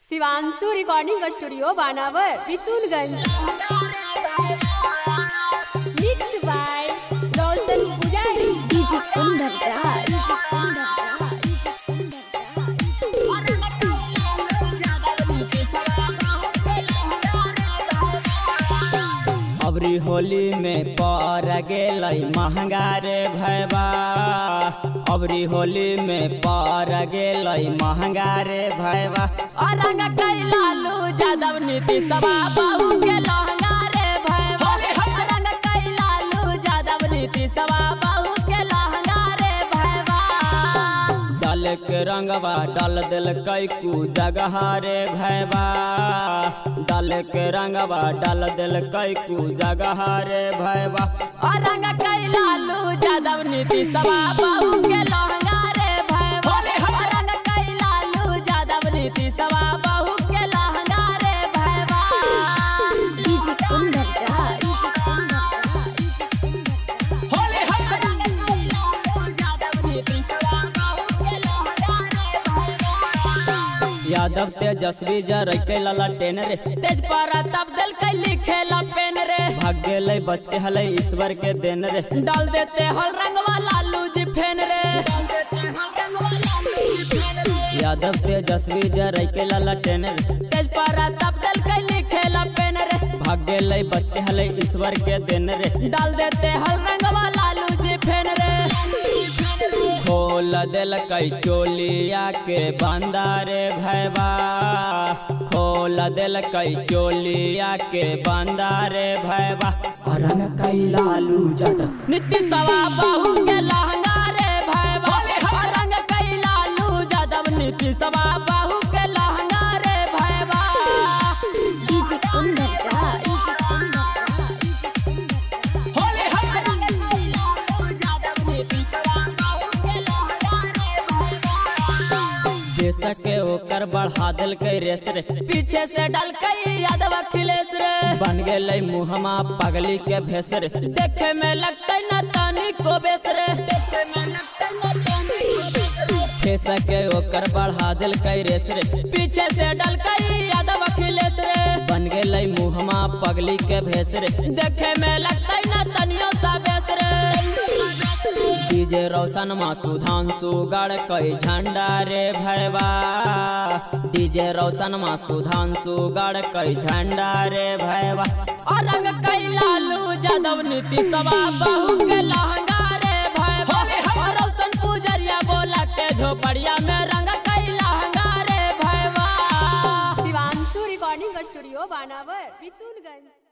Shivanshu recording studio बानावर Bishunganj. Mix by Roshan Pujari DJ कुंदन। अबरी होली में पर गेलै महंगा रे भैबा, अबरी होली में पर गेलै महंगा रे भैबा। रंग कैलालू यादव नीतीशवा बाबू के लहंगा रे भैबा, रंग कैलालू यादव नीतीशवा बाबू के लहंगा रे भैबा। डाल के रंगवा डाल दिल कू जगह रे भैबा, डाल के रंगवा डाल दिल कू जगह रे भैबा। रंग कैलालू यादव नीतीशवा बाबू के लहंगा रे भैबा, रंग कैलालू यादव नीतीशवा बाबू के लहंगा रे भैबा। डीजे कुंदन यादव तेजस्वी जर के लाला टेन रे, तेज पारा तब दिल के लिखेला पेन रे। भाग गेलै बच के हलै ईश्वर के देन रे, डाल देते हल रंगवा लालू जी फेन रे। यादव तेजस्वी जर के लाला टेन रे, तेज पारा तब दिल के लिखेला पेन रे। भाग गेलै बच के हलै ईश्वर के देन रे, डाल देते हल रंगवा लालू जी फेन रे। खोल दिल कई चोलिया के बांदा रे भैबा, खोल दिल कई चोलिया के बांदा रे भैबा। रंग कैलालू यादव नीतीशवा बाबू के लहंगा रे भैबा, रंग कैलालू यादव नीतीशवा बाबू के लहंगा रे भैबा। डीजे कुंदन के ओकर बढ़ा दिल के रेस रे, पीछे से डल के यादव अखिलेश रे। बन गेलै मुहमा पगली के भेस रे, देखे में लगतै न तानी को बेस रे। फेस के ओकर बढ़ा दिल के रेस रे, पीछे से डल के यादव अखिलेश रे। बन गेलै मुहमा पगली के भेस रे, देखे में लगतै न तनियो सा बेस रे। डीजे रोशन मा सुधांशु गढ़ कई झंडा रे भैबा, डीजे रोशन मा सुधांशु गढ़ कई झंडा रे भैबा। रंग कैलालू यादव नीतीशवा बाबू के लहंगा रे भैबा, रोशन पुजरिया बोला के झोपड़िया में रंग कैलहंगा रे भैबा। शिवांशु रिकॉर्डिंग स्टूडियो बानावर बिशुनगंज।